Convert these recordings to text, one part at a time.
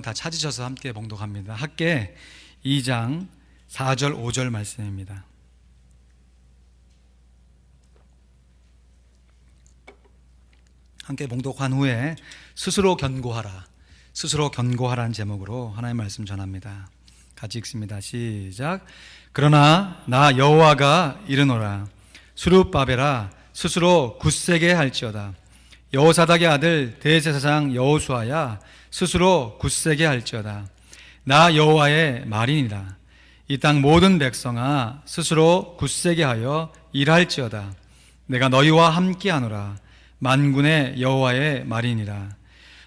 다 찾으셔서 함께 봉독합니다. 학계 2장 4절 5절 말씀입니다. 함께 봉독한 후에 스스로 견고하라는 제목으로 하나님의 말씀 전합니다. 같이 읽습니다. 시작. 그러나 나 여호와가 이르노라. 수룹바벨아 스스로 굳세게 할지어다. 여호사닥의 아들 대제사장 여호수아야 스스로 굳세게 할지어다. 나 여호와의 말이니라. 이 땅 모든 백성아 스스로 굳세게 하여 일할지어다. 내가 너희와 함께하노라. 만군의 여호와의 말이니라.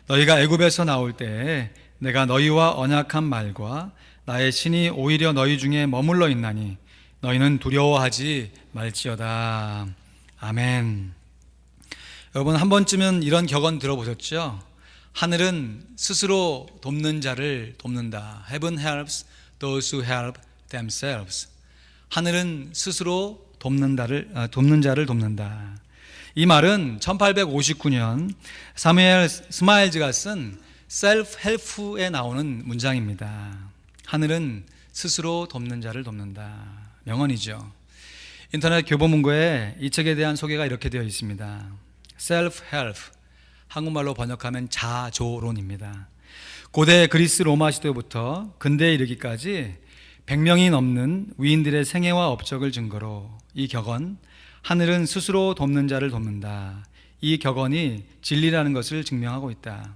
너희가 애굽에서 나올 때에 내가 너희와 언약한 말과 나의 신이 오히려 너희 중에 머물러 있나니 너희는 두려워하지 말지어다. 아멘. 여러분, 한 번쯤은 이런 격언 들어보셨죠? 하늘은 스스로 돕는 자를 돕는다. Heaven helps those who help themselves. 하늘은 스스로 돕는 자를 돕는다. 이 말은 1859년 사무엘 스마일즈가 쓴 셀프-헬프에 나오는 문장입니다. 하늘은 스스로 돕는 자를 돕는다. 명언이죠. 인터넷 교보문고에 이 책에 대한 소개가 이렇게 되어 있습니다. 셀프-헬프, 한국말로 번역하면 자조론입니다. 고대 그리스 로마 시대부터 근대에 이르기까지 100명이 넘는 위인들의 생애와 업적을 증거로 이 격언, 하늘은 스스로 돕는 자를 돕는다. 이 격언이 진리라는 것을 증명하고 있다.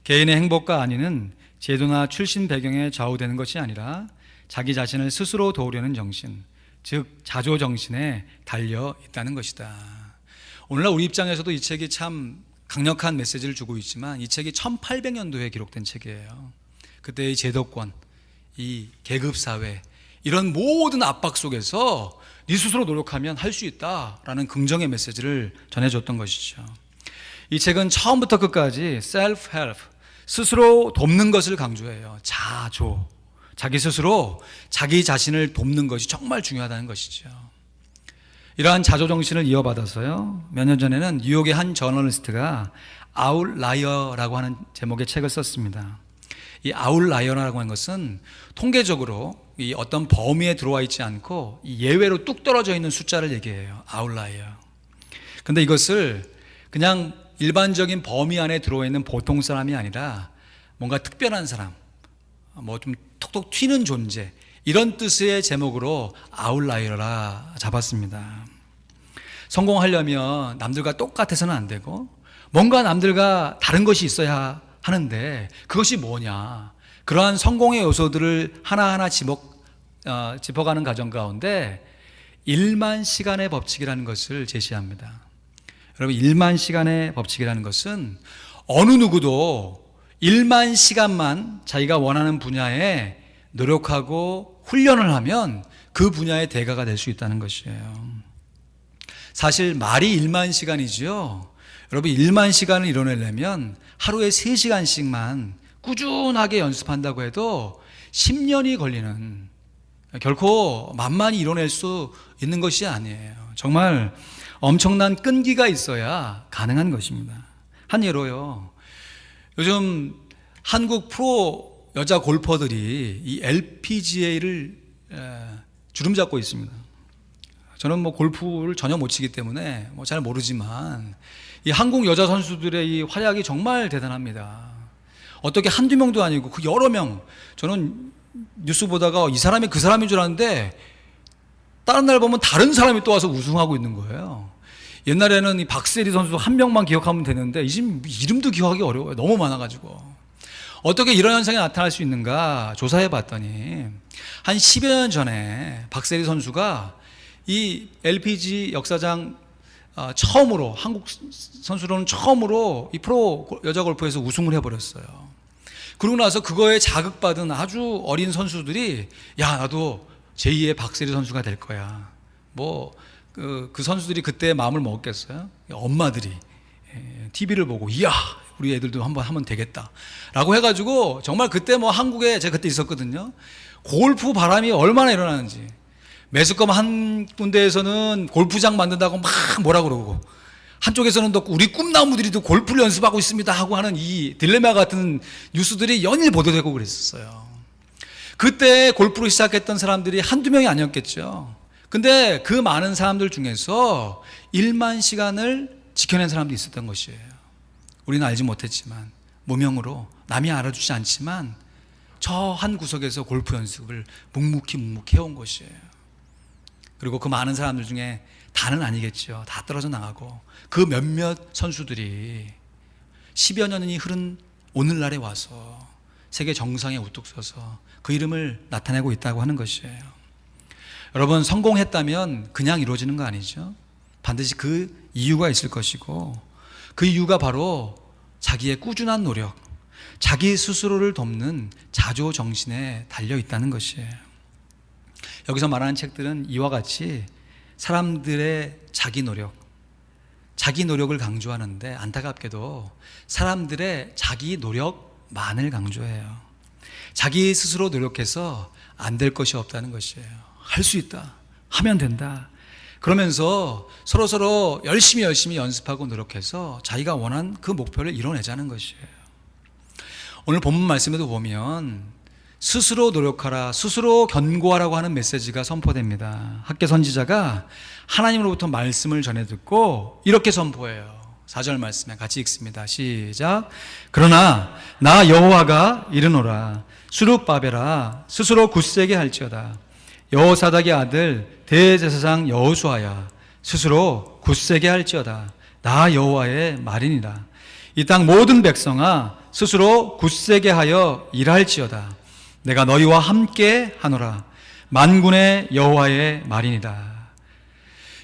개인의 행복과 안위는 제도나 출신 배경에 좌우되는 것이 아니라 자기 자신을 스스로 도우려는 정신, 즉 자조 정신에 달려 있다는 것이다. 오늘날 우리 입장에서도 이 책이 참 강력한 메시지를 주고 있지만 이 책이 1800년도에 기록된 책이에요. 그때의 제도권, 이 계급사회, 이런 모든 압박 속에서 네 스스로 노력하면 할 수 있다라는 긍정의 메시지를 전해줬던 것이죠. 이 책은 처음부터 끝까지 self-help, 스스로 돕는 것을 강조해요. 자조, 자기 스스로 자기 자신을 돕는 것이 정말 중요하다는 것이죠. 이러한 자조 정신을 이어받아서요, 몇 년 전에는 뉴욕의 한 저널리스트가 아웃라이어라고 하는 제목의 책을 썼습니다. 이 아웃라이어라고 하는 것은 통계적으로 이 어떤 범위에 들어와 있지 않고 예외로 뚝 떨어져 있는 숫자를 얘기해요. 아웃라이어. 근데 이것을 그냥 일반적인 범위 안에 들어와 있는 보통 사람이 아니라 뭔가 특별한 사람, 뭐 좀 톡톡 튀는 존재, 이런 뜻의 제목으로 아웃라이어라 잡았습니다. 성공하려면 남들과 똑같아서는 안 되고 뭔가 남들과 다른 것이 있어야 하는데 그것이 뭐냐? 그러한 성공의 요소들을 하나하나 짚어가는 과정 가운데 1만 시간의 법칙이라는 것을 제시합니다. 여러분, 1만 시간의 법칙이라는 것은 어느 누구도 1만 시간만 자기가 원하는 분야에 노력하고 훈련을 하면 그 분야의 대가가 될 수 있다는 것이에요. 사실 말이 1만 시간이지요. 여러분, 1만 시간을 이뤄내려면 하루에 3시간씩만 꾸준하게 연습한다고 해도 10년이 걸리는, 결코 만만히 이뤄낼 수 있는 것이 아니에요. 정말 엄청난 끈기가 있어야 가능한 것입니다. 한 예로요, 요즘 한국 프로 여자 골퍼들이 이 LPGA를 주름잡고 있습니다. 저는 뭐 골프를 전혀 못 치기 때문에 뭐 잘 모르지만 이 한국 여자 선수들의 이 활약이 정말 대단합니다. 어떻게 한두 명도 아니고 그 여러 명, 저는 뉴스 보다가 이 사람이 그 사람인 줄 알았는데 다른 날 보면 다른 사람이 또 와서 우승하고 있는 거예요. 옛날에는 이 박세리 선수 한 명만 기억하면 되는데 이제 이름도 기억하기 어려워요. 너무 많아가지고. 어떻게 이런 현상이 나타날 수 있는가 조사해 봤더니 한 10여 년 전에 박세리 선수가 이 LPG 역사상 처음으로, 한국 선수로는 처음으로 이 프로 여자 골프에서 우승을 해버렸어요. 그러고 나서 그거에 자극받은 아주 어린 선수들이 야, 나도 제2의 박세리 선수가 될 거야. 뭐 그 선수들이 그때 마음을 먹었겠어요? 엄마들이 TV를 보고 이야, 우리 애들도 한번 하면 되겠다 라고 해가지고 정말 그때 뭐 한국에 제가 그때 있었거든요. 골프 바람이 얼마나 일어나는지. 매스컴 한 군데에서는 골프장 만든다고 막 뭐라 그러고, 한쪽에서는 또 우리 꿈나무들이 또 골프를 연습하고 있습니다 하고 하는 이 딜레마 같은 뉴스들이 연일 보도되고 그랬었어요. 그때 골프를 시작했던 사람들이 한두 명이 아니었겠죠. 근데 그 많은 사람들 중에서 1만 시간을 지켜낸 사람도 있었던 것이에요. 우리는 알지 못했지만, 무명으로 남이 알아주지 않지만 저 한 구석에서 골프 연습을 묵묵히 해온 것이에요. 그리고 그 많은 사람들 중에 다는 아니겠죠. 다 떨어져 나가고 그 몇몇 선수들이 10여 년이 흐른 오늘날에 와서 세계 정상에 우뚝 서서 그 이름을 나타내고 있다고 하는 것이에요. 여러분, 성공했다면 그냥 이루어지는 거 아니죠. 반드시 그 이유가 있을 것이고, 그 이유가 바로 자기의 꾸준한 노력, 자기 스스로를 돕는 자조 정신에 달려 있다는 것이에요. 여기서 말하는 책들은 이와 같이 사람들의 자기 노력을 강조하는데, 안타깝게도 사람들의 자기 노력만을 강조해요. 자기 스스로 노력해서 안 될 것이 없다는 것이에요. 할 수 있다, 하면 된다, 그러면서 서로 열심히 연습하고 노력해서 자기가 원한 그 목표를 이뤄내자는 것이에요. 오늘 본문 말씀에도 보면 스스로 노력하라, 스스로 견고하라고 하는 메시지가 선포됩니다. 학개 선지자가 하나님으로부터 말씀을 전해 듣고 이렇게 선포해요. 4절 말씀에 같이 읽습니다. 시작. 그러나 나 여호와가 이르노라, 수룹바벨아 스스로 굳세게 할지어다. 여호사닥의 아들 대제사장 여호수아야 스스로 굳세게 할지어다. 나 여호와의 말이니라. 이 땅 모든 백성아 스스로 굳세게 하여 일할지어다. 내가 너희와 함께 하노라. 만군의 여호와의 말이니라.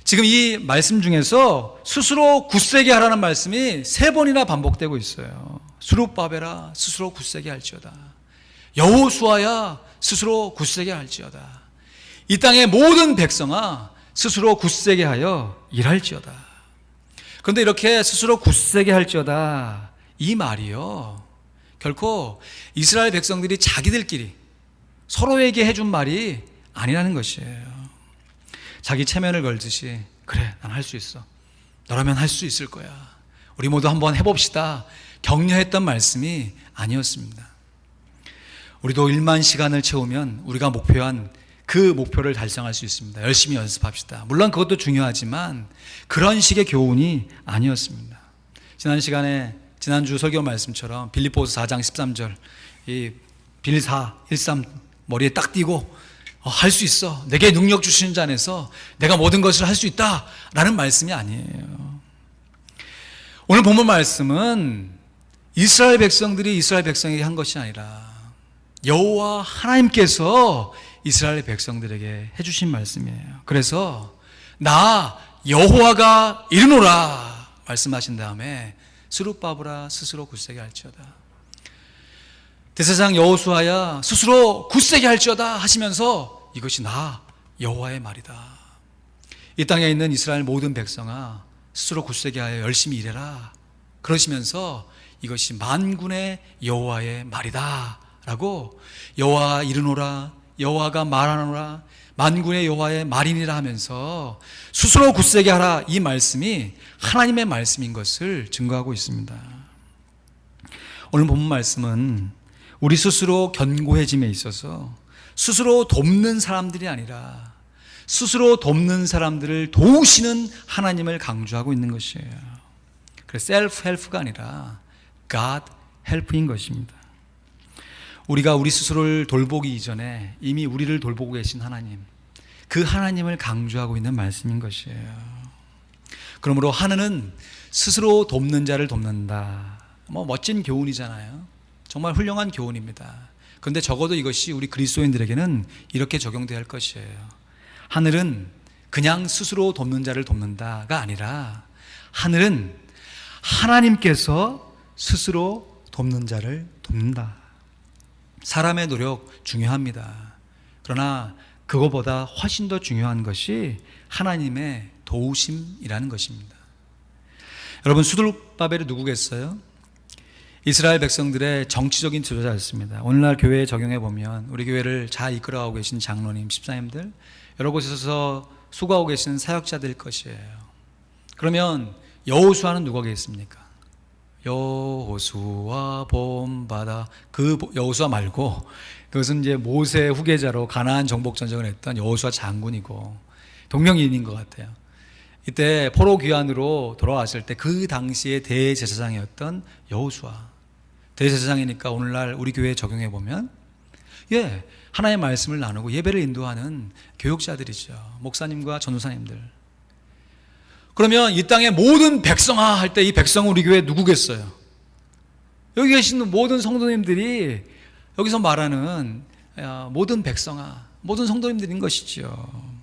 지금 이 말씀 중에서 스스로 굳세게 하라는 말씀이 3번이나 반복되고 있어요. 수룹바벨아 스스로 굳세게 할지어다. 여호수아야 스스로 굳세게 할지어다. 이 땅의 모든 백성아 스스로 굳세게 하여 일할지어다. 그런데 이렇게 스스로 굳세게 할지어다, 이 말이요, 결코 이스라엘 백성들이 자기들끼리 서로에게 해준 말이 아니라는 것이에요. 자기 체면을 걸듯이, 그래 난 할 수 있어, 너라면 할 수 있을 거야, 우리 모두 한번 해봅시다, 격려했던 말씀이 아니었습니다. 우리도 1만 시간을 채우면 우리가 목표한 그 목표를 달성할 수 있습니다. 열심히 연습합시다. 물론 그것도 중요하지만 그런 식의 교훈이 아니었습니다. 지난주 설교 말씀처럼 빌립보서 4장 13절, 이 빌4 13 머리에 딱 띄고 할 수 있어, 내게 능력 주시는 자 안에서 내가 모든 것을 할 수 있다 라는 말씀이 아니에요. 오늘 본문 말씀은 이스라엘 백성들이 이스라엘 백성에게 한 것이 아니라 여호와 하나님께서 이스라엘 백성들에게 해주신 말씀이에요. 그래서 나 여호와가 이르노라 말씀하신 다음에 스룹바벨아 스스로 굳세게 할지어다, 대제사장 여호수아야 스스로 굳세게 할지어다 하시면서 이것이 나 여호와의 말이다. 이 땅에 있는 이스라엘 모든 백성아 스스로 굳세게 하여 열심히 일해라 그러시면서 이것이 만군의 여호와의 말이다 라고, 여호와 이르노라, 여호와가 말하노라, 만군의 여호와의 말이니라 하면서 스스로 굳세게 하라, 이 말씀이 하나님의 말씀인 것을 증거하고 있습니다. 오늘 본문 말씀은 우리 스스로 견고해짐에 있어서 스스로 돕는 사람들이 아니라 스스로 돕는 사람들을 도우시는 하나님을 강조하고 있는 것이에요. 그래서 셀프 헬프가 아니라 God help인 것입니다. 우리가 우리 스스로를 돌보기 이전에 이미 우리를 돌보고 계신 하나님, 그 하나님을 강조하고 있는 말씀인 것이에요. 그러므로 하늘은 스스로 돕는 자를 돕는다. 멋진 교훈이잖아요. 정말 훌륭한 교훈입니다. 그런데 적어도 이것이 우리 그리스도인들에게는 이렇게 적용돼야 할 것이에요. 하늘은 그냥 스스로 돕는 자를 돕는다가 아니라 하늘은 하나님께서 스스로 돕는 자를 돕는다. 사람의 노력 중요합니다. 그러나 그거보다 훨씬 더 중요한 것이 하나님의 도우심이라는 것입니다. 여러분, 수룹바벨이 누구겠어요? 이스라엘 백성들의 정치적인 지도자였습니다. 오늘날 교회에 적용해 보면 우리 교회를 잘 이끌어가고 계신 장로님, 집사님들, 여러 곳에서 수고하고 계시는 사역자들일 것이에요. 그러면 여호수아는 누가 계십니까? 여호수아 본받아, 그 여호수아 말고 그것은 이제 모세 후계자로 가나안 정복 전쟁을 했던 여호수아 장군이고 동명이인인 것 같아요. 이때 포로 귀환으로 돌아왔을 때 그 당시에 대제사장이었던 여호수아, 대제사장이니까 오늘날 우리 교회에 적용해 보면 하나님의 말씀을 나누고 예배를 인도하는 교육자들이죠. 목사님과 전도사님들. 그러면 이 땅의 모든 백성아 할 때 이 백성은 우리 교회에 누구겠어요? 여기 계신 모든 성도님들이 여기서 말하는 모든 백성아, 모든 성도님들인 것이죠.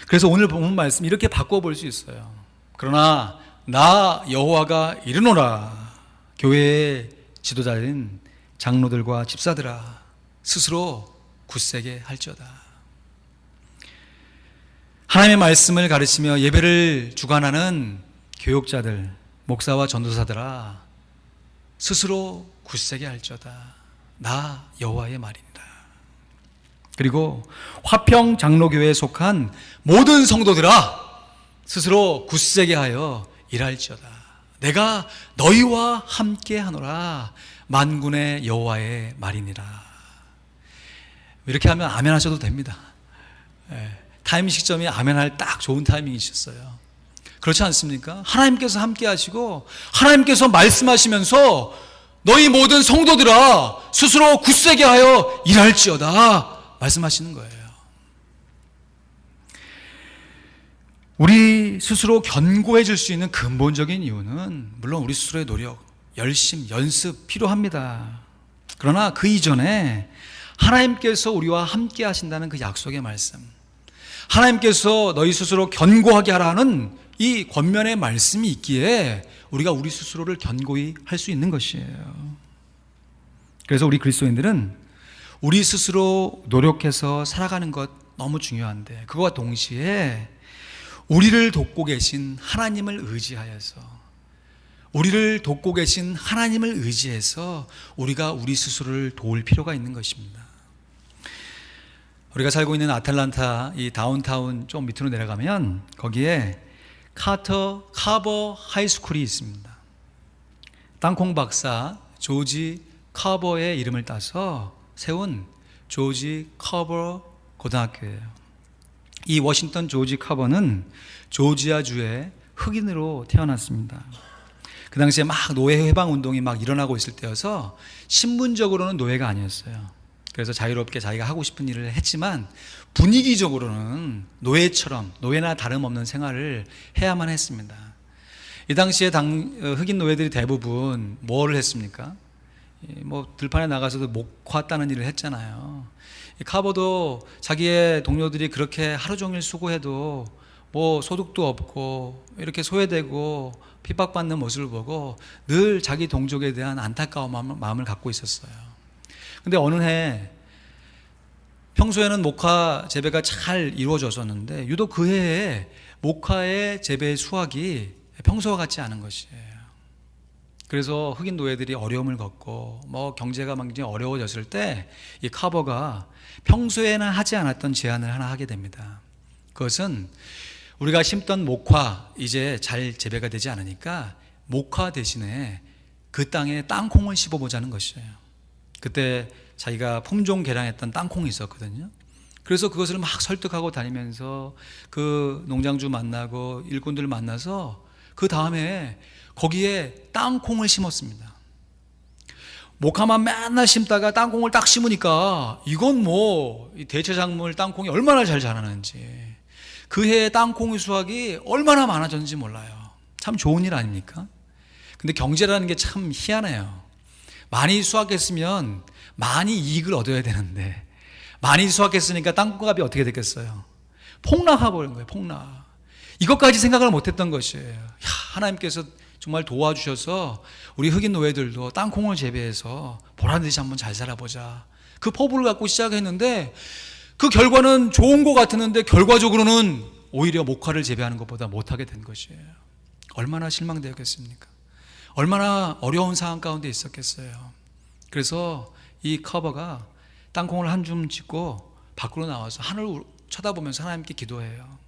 그래서 오늘 본문 말씀 이렇게 바꿔볼 수 있어요. 그러나 나 여호와가 이르노라. 교회의 지도자인 장로들과 집사들아, 스스로 굳세게 할지어다. 하나님의 말씀을 가르치며 예배를 주관하는 교육자들, 목사와 전도사들아, 스스로 굳세게 할지어다. 나 여호와의 말이니라. 그리고 화평 장로교회에 속한 모든 성도들아, 스스로 굳세게 하여 일할지어다. 내가 너희와 함께 하노라. 만군의 여호와의 말이니라. 이렇게 하면 아멘 하셔도 됩니다. 타임 시점이 아멘할 딱 좋은 타이밍이셨어요. 그렇지 않습니까? 하나님께서 함께 하시고 하나님께서 말씀하시면서 너희 모든 성도들아 스스로 굳세게 하여 일할지어다 말씀하시는 거예요. 우리 스스로 견고해질 수 있는 근본적인 이유는 물론 우리 스스로의 노력, 열심, 연습 필요합니다. 그러나 그 이전에 하나님께서 우리와 함께 하신다는 그 약속의 말씀, 하나님께서 너희 스스로 견고하게 하라는 이 권면의 말씀이 있기에 우리가 우리 스스로를 견고히 할 수 있는 것이에요. 그래서 우리 그리스도인들은 우리 스스로 노력해서 살아가는 것 너무 중요한데, 그것과 동시에 우리를 돕고 계신 하나님을 의지하여서, 우리를 돕고 계신 하나님을 의지해서 우리가 우리 스스로를 도울 필요가 있는 것입니다. 우리가 살고 있는 아틀란타 이 다운타운 좀 밑으로 내려가면 거기에 카버 하이스쿨이 있습니다. 땅콩 박사 조지 카버의 이름을 따서 세운 조지 카버 고등학교예요. 이 워싱턴 조지 카버는 조지아주의 흑인으로 태어났습니다. 그 당시에 막 노예 해방 운동이 막 일어나고 있을 때여서 신분적으로는 노예가 아니었어요. 그래서 자유롭게 자기가 하고 싶은 일을 했지만 분위기적으로는 노예처럼, 노예나 다름없는 생활을 해야만 했습니다. 이 당시에 흑인 노예들이 대부분 뭐를 했습니까? 뭐 들판에 나가서도 목화 따는 일을 했잖아요. 카버도 자기의 동료들이 그렇게 하루 종일 수고해도 뭐 소득도 없고 이렇게 소외되고 핍박받는 모습을 보고 늘 자기 동족에 대한 안타까운 마음을 갖고 있었어요. 근데 어느 해 평소에는 목화 재배가 잘 이루어졌었는데 유독 그 해에 목화의 재배 수확이 평소와 같지 않은 것이에요. 그래서 흑인 노예들이 어려움을 겪고 뭐 경제가 굉장히 어려워졌을 때 이 카버가 평소에는 하지 않았던 제안을 하나 하게 됩니다. 그것은 우리가 심던 목화 이제 잘 재배가 되지 않으니까 목화 대신에 그 땅에 땅콩을 심어보자는 것이에요. 그때 자기가 품종 개량했던 땅콩이 있었거든요. 그래서 그것을 막 설득하고 다니면서 그 농장주 만나고 일꾼들 만나서 그 다음에 거기에 땅콩을 심었습니다. 목화만 맨날 심다가 땅콩을 딱 심으니까 이건 뭐 대체작물 땅콩이 얼마나 잘 자라는지, 그 해에 땅콩의 수확이 얼마나 많아졌는지 몰라요. 참 좋은 일 아닙니까? 근데 경제라는 게 참 희한해요. 많이 수확했으면 많이 이익을 얻어야 되는데 많이 수확했으니까 땅콩값이 어떻게 됐겠어요? 폭락해버린 거예요. 폭락. 이것까지 생각을 못했던 것이에요. 하나님께서 정말 도와주셔서 우리 흑인 노예들도 땅콩을 재배해서 보란듯이 한번 잘 살아보자, 그 포부를 갖고 시작했는데 그 결과는 좋은 것 같았는데 결과적으로는 오히려 목화를 재배하는 것보다 못하게 된 것이에요. 얼마나 실망되었겠습니까? 얼마나 어려운 상황 가운데 있었겠어요. 그래서 이 커버가 땅콩을 한 줌 짓고 밖으로 나와서 하늘을 쳐다보면서 하나님께 기도해요.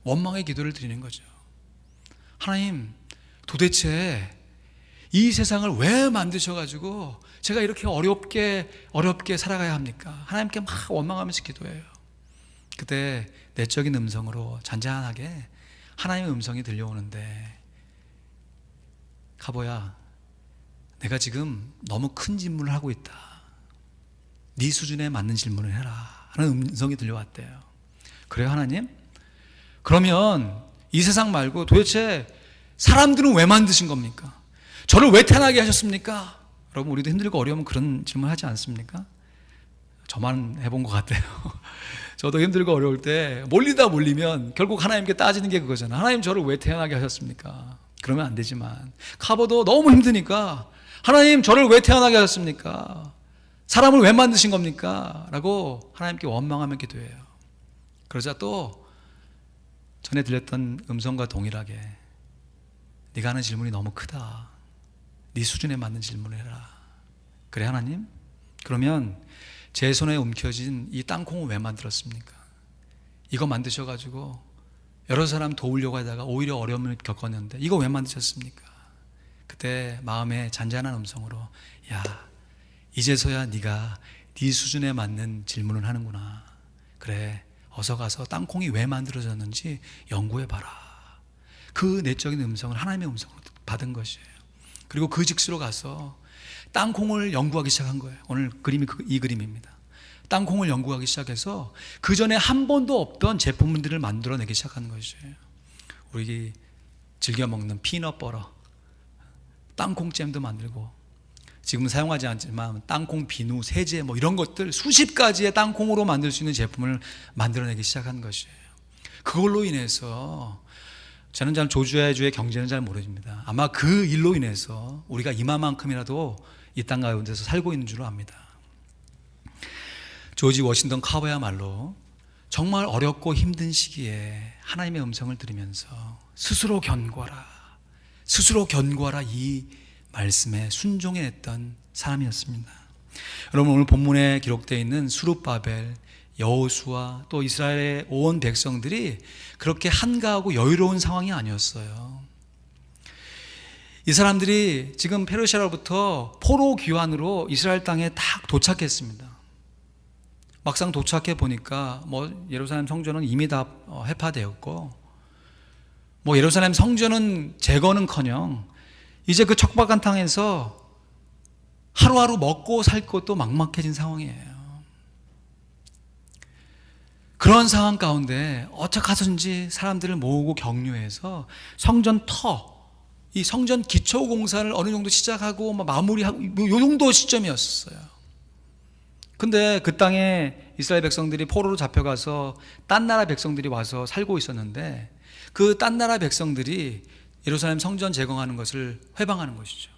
원망의 기도를 드리는 거죠. 하나님, 도대체 이 세상을 왜 만드셔가지고 제가 이렇게 어렵게 살아가야 합니까? 하나님께 막 원망하면서 기도해요. 그때 내적인 음성으로 잔잔하게 하나님의 음성이 들려오는데, 가보야, 내가 지금 너무 큰 질문을 하고 있다. 네 수준에 맞는 질문을 해라 하는 음성이 들려왔대요. 그래요, 하나님? 그러면 이 세상 말고 도대체 사람들은 왜 만드신 겁니까? 저를 왜 태어나게 하셨습니까? 여러분, 우리도 힘들고 어려우면 그런 질문 하지 않습니까? 저만 해본 것 같아요. 저도 힘들고 어려울 때 몰리면 결국 하나님께 따지는 게 그거잖아요. 하나님, 저를 왜 태어나게 하셨습니까? 그러면 안 되지만, 카보도 너무 힘드니까 하나님, 저를 왜 태어나게 하셨습니까? 사람을 왜 만드신 겁니까? 라고 하나님께 원망하며 기도해요. 그러자 또 전에 들렸던 음성과 동일하게, 네가 하는 질문이 너무 크다. 네 수준에 맞는 질문을 해라. 그래, 하나님? 그러면 제 손에 움켜진 이 땅콩을 왜 만들었습니까? 이거 만드셔가지고 여러 사람 도우려고 하다가 오히려 어려움을 겪었는데 이거 왜 만드셨습니까? 그때 마음에 잔잔한 음성으로, 야, 이제서야 네가 네 수준에 맞는 질문을 하는구나. 그래, 어서 가서 땅콩이 왜 만들어졌는지 연구해봐라. 그 내적인 음성을 하나님의 음성으로 받은 것이에요. 그리고 그 직수로 가서 땅콩을 연구하기 시작한 거예요. 오늘 그림이 이 그림입니다. 땅콩을 연구하기 시작해서 그 전에 한 번도 없던 제품들을 만들어내기 시작하는 것이에요. 우리 즐겨 먹는 피넛버터, 땅콩잼도 만들고, 지금은 사용하지 않지만 땅콩 비누, 세제 뭐 이런 것들 수십 가지의 땅콩으로 만들 수 있는 제품을 만들어내기 시작한 것이에요. 그걸로 인해서 저는 잘 조주주의 경제는 잘 모릅니다. 아마 그 일로 인해서 우리가 이마만큼이라도 이 땅 가운데서 살고 있는 줄 압니다. 조지 워싱턴 카버야말로 정말 어렵고 힘든 시기에 하나님의 음성을 들으면서 스스로 견고하라 이 말씀에 순종했던 사람이었습니다. 여러분, 오늘 본문에 기록되어 있는 수룹바벨, 여호수아, 또 이스라엘의 온 백성들이 그렇게 한가하고 여유로운 상황이 아니었어요. 이 사람들이 지금 페르시아로부터 포로 귀환으로 이스라엘 땅에 딱 도착했습니다. 막상 도착해 보니까 예루살렘 성전은 이미 다 해파되었고, 예루살렘 성전은 제거는커녕 이제 그 척박한 땅에서 하루하루 먹고 살 것도 막막해진 상황이에요. 그런 상황 가운데 어떻게 하든지 사람들을 모으고 격려해서 이 성전 기초 공사를 어느 정도 시작하고 마무리하고 요 정도 시점이었어요. 근데 그 땅에 이스라엘 백성들이 포로로 잡혀가서 딴 나라 백성들이 와서 살고 있었는데, 그 딴 나라 백성들이 예루살렘 성전 재건하는 것을 회방하는 것이죠.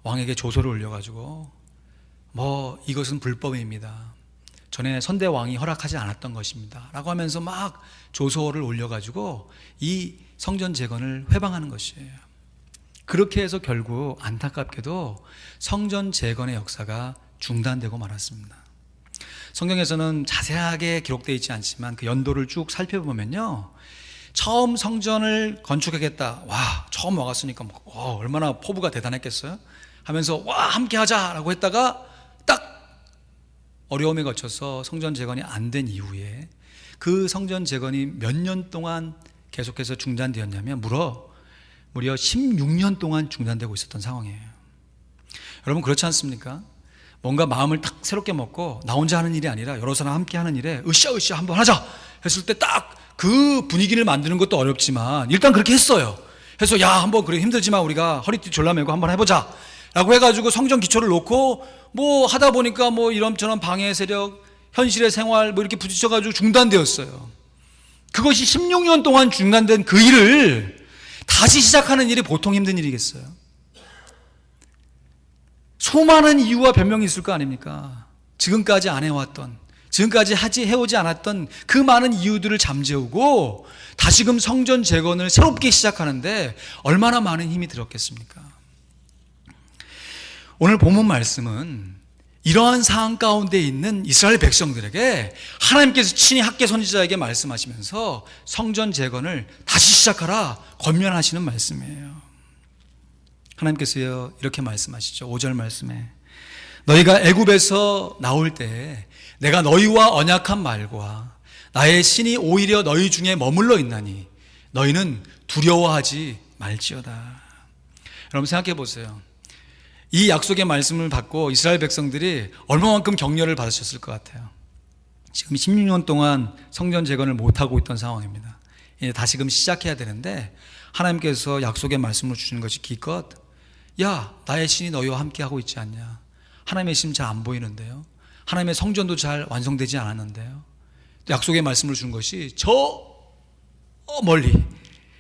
왕에게 조서를 올려가지고 이것은 불법입니다. 전에 선대 왕이 허락하지 않았던 것입니다 라고 하면서 막 조서를 올려가지고 이 성전 재건을 회방하는 것이에요. 그렇게 해서 결국 안타깝게도 성전 재건의 역사가 중단되고 말았습니다. 성경에서는 자세하게 기록되어 있지 않지만 그 연도를 쭉 살펴보면요, 처음 성전을 건축하겠다, 처음 와갔으니까 얼마나 포부가 대단했겠어요 하면서 함께 하자라고 했다가 딱 어려움에 거쳐서 성전 재건이 안 된 이후에 그 성전 재건이 몇 년 동안 계속해서 중단되었냐면 무려 16년 동안 중단되고 있었던 상황이에요. 여러분, 그렇지 않습니까? 뭔가 마음을 딱 새롭게 먹고 나 혼자 하는 일이 아니라 여러 사람 함께 하는 일에 으쌰 한번 하자 했을 때 딱 그 분위기를 만드는 것도 어렵지만 일단 그렇게 했어요. 해서 한번 그래 힘들지만 우리가 허리띠 졸라매고 한번 해보자 라고 해가지고 성전 기초를 놓고 하다 보니까 이런저런 방해 세력, 현실의 생활 이렇게 부딪혀가지고 중단되었어요. 그것이 16년 동안 중단된 그 일을 다시 시작하는 일이 보통 힘든 일이겠어요? 수많은 이유와 변명이 있을 거 아닙니까? 지금까지 안 해왔던, 지금까지 해오지 않았던 그 많은 이유들을 잠재우고 다시금 성전 재건을 새롭게 시작하는데 얼마나 많은 힘이 들었겠습니까? 오늘 본문 말씀은 이러한 상황 가운데 있는 이스라엘 백성들에게 하나님께서 친히 학개 선지자에게 말씀하시면서 성전 재건을 다시 시작하라 권면하시는 말씀이에요. 하나님께서 이렇게 말씀하시죠. 5절 말씀에 너희가 애굽에서 나올 때 내가 너희와 언약한 말과 나의 신이 오히려 너희 중에 머물러 있나니 너희는 두려워하지 말지어다. 여러분 생각해 보세요. 이 약속의 말씀을 받고 이스라엘 백성들이 얼마만큼 격려를 받으셨을 것 같아요. 지금 16년 동안 성전 재건을 못하고 있던 상황입니다. 이제 다시금 시작해야 되는데 하나님께서 약속의 말씀을 주시는 것이 기껏 야 나의 신이 너희와 함께하고 있지 않냐. 하나님의 신 잘 안 보이는데요. 하나님의 성전도 잘 완성되지 않았는데요. 약속의 말씀을 주는 것이 저 멀리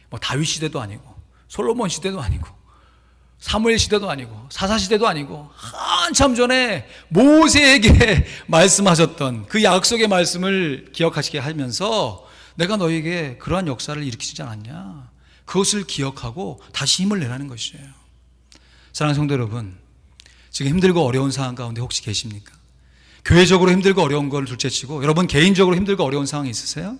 뭐 다윗 시대도 아니고 솔로몬 시대도 아니고 사무엘 시대도 아니고 사사 시대도 아니고 한참 전에 모세에게 말씀하셨던 그 약속의 말씀을 기억하시게 하면서 내가 너에게 그러한 역사를 일으키지 않았냐. 그것을 기억하고 다시 힘을 내라는 것이에요. 사랑하는 성도 여러분, 지금 힘들고 어려운 상황 가운데 혹시 계십니까? 교회적으로 힘들고 어려운 걸 둘째치고 여러분 개인적으로 힘들고 어려운 상황이 있으세요?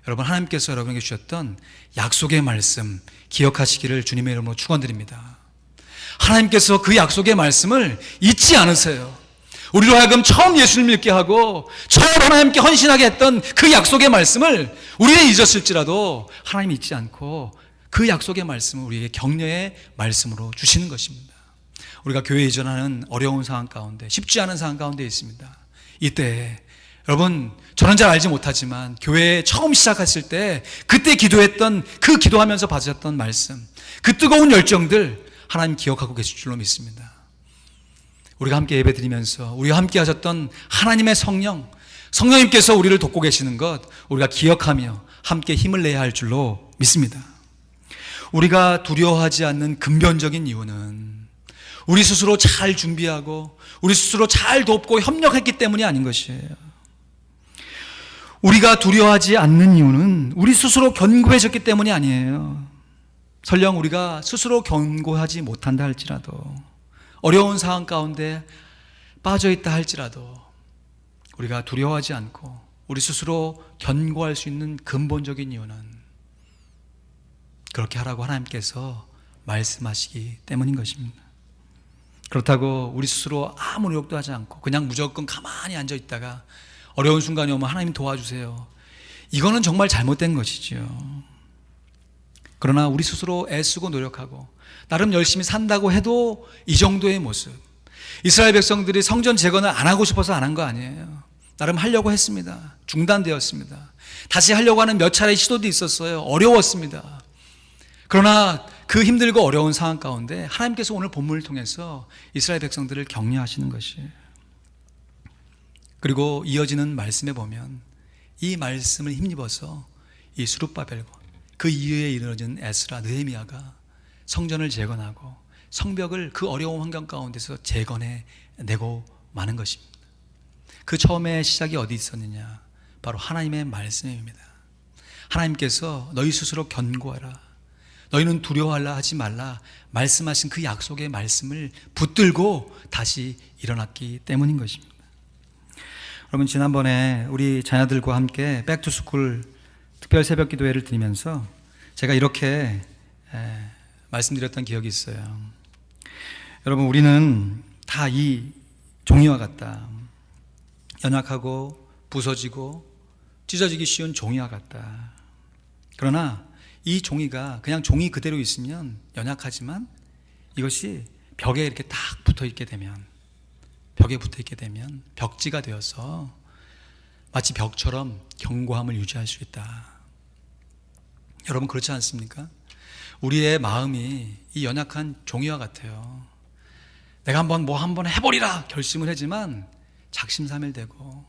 여러분 하나님께서 여러분에게 주셨던 약속의 말씀 기억하시기를 주님의 이름으로 축원드립니다. 하나님께서 그 약속의 말씀을 잊지 않으세요. 우리로 하여금 처음 예수를 믿게 하고 처음 하나님께 헌신하게 했던 그 약속의 말씀을 우리는 잊었을지라도 하나님 잊지 않고 그 약속의 말씀을 우리에게 격려의 말씀으로 주시는 것입니다. 우리가 교회에 이전하는 어려운 상황 가운데 쉽지 않은 상황 가운데 있습니다. 이때 여러분 저는 잘 알지 못하지만 교회에 처음 시작했을 때 그때 기도했던 그 기도하면서 받으셨던 말씀 그 뜨거운 열정들 하나님 기억하고 계실 줄로 믿습니다. 우리가 함께 예배드리면서 우리가 함께 하셨던 하나님의 성령님께서 우리를 돕고 계시는 것 우리가 기억하며 함께 힘을 내야 할 줄로 믿습니다. 우리가 두려워하지 않는 근본적인 이유는 우리 스스로 잘 준비하고 우리 스스로 잘 돕고 협력했기 때문이 아닌 것이에요. 우리가 두려워하지 않는 이유는 우리 스스로 견고해졌기 때문이 아니에요. 설령 우리가 스스로 견고하지 못한다 할지라도 어려운 상황 가운데 빠져있다 할지라도 우리가 두려워하지 않고 우리 스스로 견고할 수 있는 근본적인 이유는 그렇게 하라고 하나님께서 말씀하시기 때문인 것입니다. 그렇다고 우리 스스로 아무 노력도 하지 않고 그냥 무조건 가만히 앉아있다가 어려운 순간이 오면 하나님 도와주세요. 이거는 정말 잘못된 것이죠. 그러나 우리 스스로 애쓰고 노력하고 나름 열심히 산다고 해도 이 정도의 모습 이스라엘 백성들이 성전 재건을 안 하고 싶어서 안 한 거 아니에요. 나름 하려고 했습니다. 중단되었습니다. 다시 하려고 하는 몇 차례의 시도도 있었어요. 어려웠습니다. 그러나 그 힘들고 어려운 상황 가운데 하나님께서 오늘 본문을 통해서 이스라엘 백성들을 격려하시는 것이에요. 그리고 이어지는 말씀에 보면 이 말씀을 힘입어서 이 스룹바벨과 그 이후에 이루어진 에스라, 느헤미야가 성전을 재건하고 성벽을 그 어려운 환경 가운데서 재건해내고 마는 것입니다. 그 처음에 시작이 어디 있었느냐? 바로 하나님의 말씀입니다. 하나님께서 너희 스스로 견고하라, 너희는 두려워하라 하지 말라 말씀하신 그 약속의 말씀을 붙들고 다시 일어났기 때문인 것입니다. 여러분 지난번에 우리 자녀들과 함께 백투스쿨 특별 새벽 기도회를 드리면서 제가 이렇게 말씀드렸던 기억이 있어요. 여러분 우리는 다 이 종이와 같다. 연약하고 부서지고 찢어지기 쉬운 종이와 같다. 그러나 이 종이가 그냥 종이 그대로 있으면 연약하지만 이것이 벽에 이렇게 딱 붙어있게 되면 벽지가 되어서 마치 벽처럼 견고함을 유지할 수 있다. 여러분 그렇지 않습니까? 우리의 마음이 이 연약한 종이와 같아요. 내가 한번 해보리라 결심을 하지만 작심삼일되고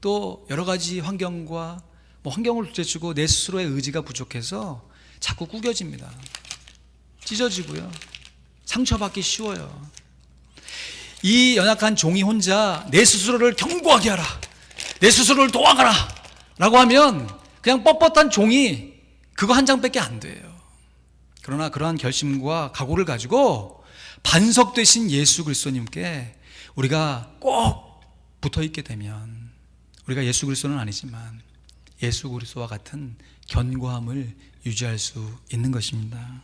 또 여러 가지 환경과 환경을 둘째치고 내 스스로의 의지가 부족해서 자꾸 구겨집니다. 찢어지고요. 상처받기 쉬워요. 이 연약한 종이 혼자 내 스스로를 견고하게 하라, 내 스스로를 도와가라 라고 하면 그냥 뻣뻣한 종이 그거 한 장밖에 안 돼요. 그러나 그러한 결심과 각오를 가지고 반석 되신 예수 그리스도님께 우리가 꼭 붙어 있게 되면 우리가 예수 그리스도는 아니지만 예수 그리스도와 같은 견고함을 유지할 수 있는 것입니다.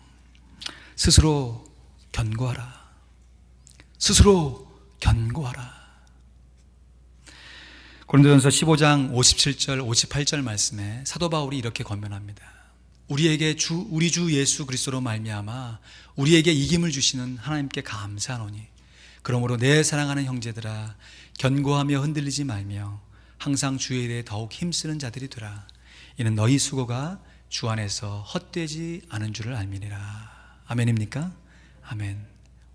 스스로 견고하라. 스스로 견고하라. 고린도전서 15장 57절 58절 말씀에 사도 바울이 이렇게 권면합니다. 우리 주 예수 그리스도로 말미암아 우리에게 이김을 주시는 하나님께 감사하노니 그러므로 내 사랑하는 형제들아 견고하며 흔들리지 말며 항상 주의 일에 더욱 힘쓰는 자들이 되라. 이는 너희 수고가 주 안에서 헛되지 않은 줄을 알미니라. 아멘입니까? 아멘.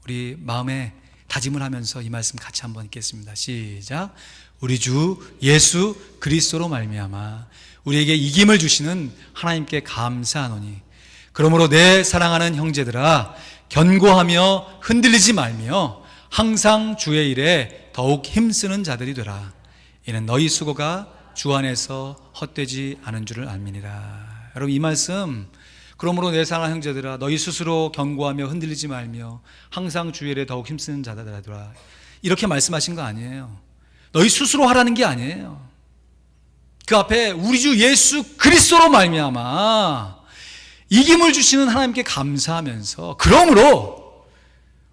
우리 마음에 다짐을 하면서 이 말씀 같이 한번 읽겠습니다. 시작. 우리 주 예수 그리스도로 말미암아 우리에게 이김을 주시는 하나님께 감사하노니 그러므로 내 사랑하는 형제들아 견고하며 흔들리지 말며 항상 주의 일에 더욱 힘쓰는 자들이 되라. 이는 너희 수고가 주 안에서 헛되지 않은 줄을 알미니라. 여러분 이 말씀 그러므로 내 사랑하는 형제들아 너희 스스로 견고하며 흔들리지 말며 항상 주의 일에 더욱 힘쓰는 자들아 되라. 이렇게 말씀하신 거 아니에요. 너희 스스로 하라는 게 아니에요. 그 앞에 우리 주 예수 그리스도로 말미암아 이김을 주시는 하나님께 감사하면서 그러므로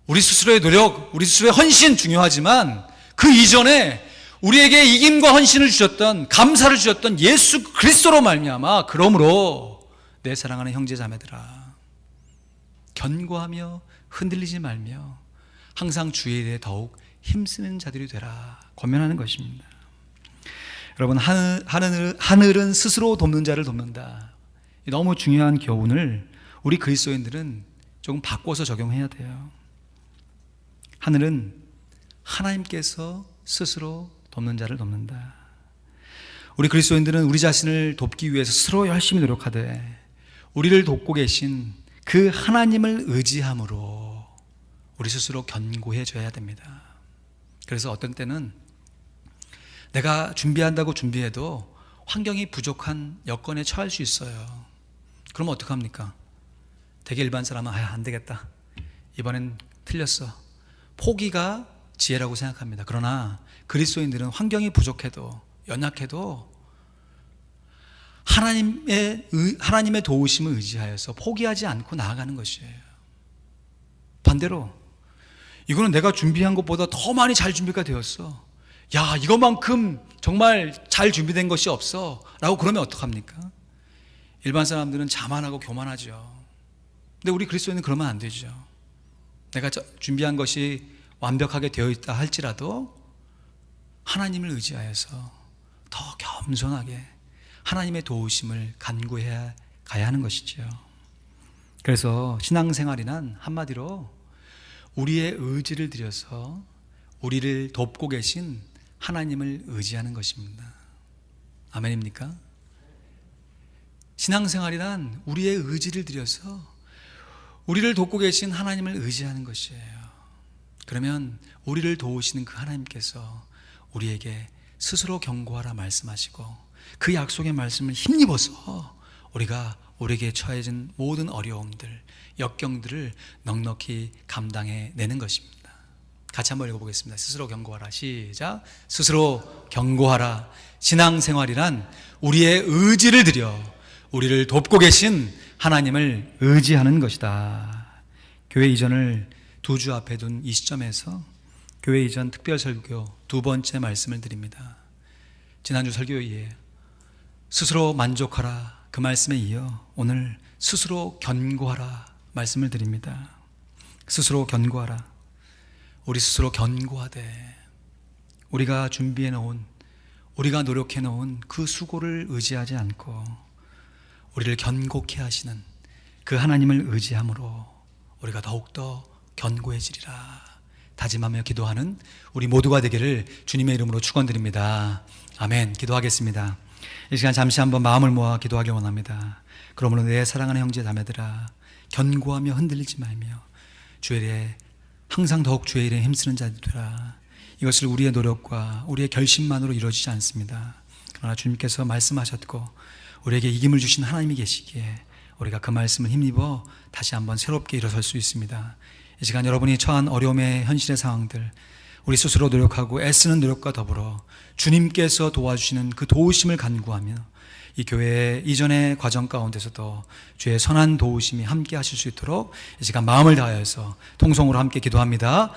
우리 스스로의 노력, 우리 스스로의 헌신 중요하지만 그 이전에 우리에게 이김과 헌신을 주셨던 감사를 주셨던 예수 그리스도로 말미암아 그러므로 내 사랑하는 형제 자매들아 견고하며 흔들리지 말며 항상 주의 일에 더욱 힘쓰는 자들이 되라 권면하는 것입니다. 여러분 하늘은 스스로 돕는 자를 돕는다. 너무 중요한 교훈을 우리 그리스도인들은 조금 바꿔서 적용해야 돼요. 하늘은 하나님께서 스스로 돕는 자를 돕는다. 우리 그리스도인들은 우리 자신을 돕기 위해서 스스로 열심히 노력하되 우리를 돕고 계신 그 하나님을 의지함으로 우리 스스로 견고해져야 됩니다. 그래서 어떤 때는 내가 준비한다고 준비해도 환경이 부족한 여건에 처할 수 있어요. 그럼 어떡합니까? 되게 일반 사람은 안 되겠다. 이번엔 틀렸어. 포기가 지혜라고 생각합니다. 그러나 그리스도인들은 환경이 부족해도 연약해도 하나님의 도우심을 의지하여서 포기하지 않고 나아가는 것이에요. 반대로 이거는 내가 준비한 것보다 더 많이 잘 준비가 되었어. 야, 이것만큼 정말 잘 준비된 것이 없어 라고 그러면 어떡합니까? 일반 사람들은 자만하고 교만하죠. 근데 우리 그리스도인은 그러면 안 되죠. 내가 준비한 것이 완벽하게 되어 있다 할지라도 하나님을 의지하여서 더 겸손하게 하나님의 도우심을 간구해 가야 하는 것이죠. 그래서 신앙생활이란 한마디로 우리의 의지를 들여서 우리를 돕고 계신 하나님을 의지하는 것입니다. 아멘입니까? 신앙생활이란 우리의 의지를 들여서 우리를 돕고 계신 하나님을 의지하는 것이에요. 그러면 우리를 도우시는 그 하나님께서 우리에게 스스로 견고하라 말씀하시고 그 약속의 말씀을 힘입어서 우리에게 처해진 모든 어려움들, 역경들을 넉넉히 감당해내는 것입니다. 같이 한번 읽어보겠습니다. 스스로 견고하라. 시작. 스스로 견고하라. 신앙생활이란 우리의 의지를 들여 우리를 돕고 계신 하나님을 의지하는 것이다. 교회 이전을 두 주 앞에 둔 이 시점에서 교회 이전 특별 설교 두 번째 말씀을 드립니다. 지난주 설교에 스스로 만족하라 그 말씀에 이어 오늘 스스로 견고하라 말씀을 드립니다. 스스로 견고하라. 우리 스스로 견고하되 우리가 준비해 놓은 우리가 노력해 놓은 그 수고를 의지하지 않고 우리를 견고케 하시는 그 하나님을 의지함으로 우리가 더욱더 견고해지리라 다짐하며 기도하는 우리 모두가 되기를 주님의 이름으로 축원드립니다. 아멘. 기도하겠습니다. 이 시간 잠시 한번 마음을 모아 기도하길 원합니다. 그러므로 내 사랑하는 형제 자매들아 견고하며 흔들리지 말며 주의 일에 항상 더욱 주의 일에 힘쓰는 자들 되라. 이것을 우리의 노력과 우리의 결심만으로 이루어지지 않습니다. 그러나 주님께서 말씀하셨고 우리에게 이김을 주신 하나님이 계시기에 우리가 그 말씀을 힘입어 다시 한번 새롭게 일어설 수 있습니다. 이 시간 여러분이 처한 어려움의 현실의 상황들, 우리 스스로 노력하고 애쓰는 노력과 더불어 주님께서 도와주시는 그 도우심을 간구하며 이 교회의 이전의 과정 가운데서도 주의 선한 도우심이 함께 하실 수 있도록 이 시간 마음을 다하여서 통성으로 함께 기도합니다.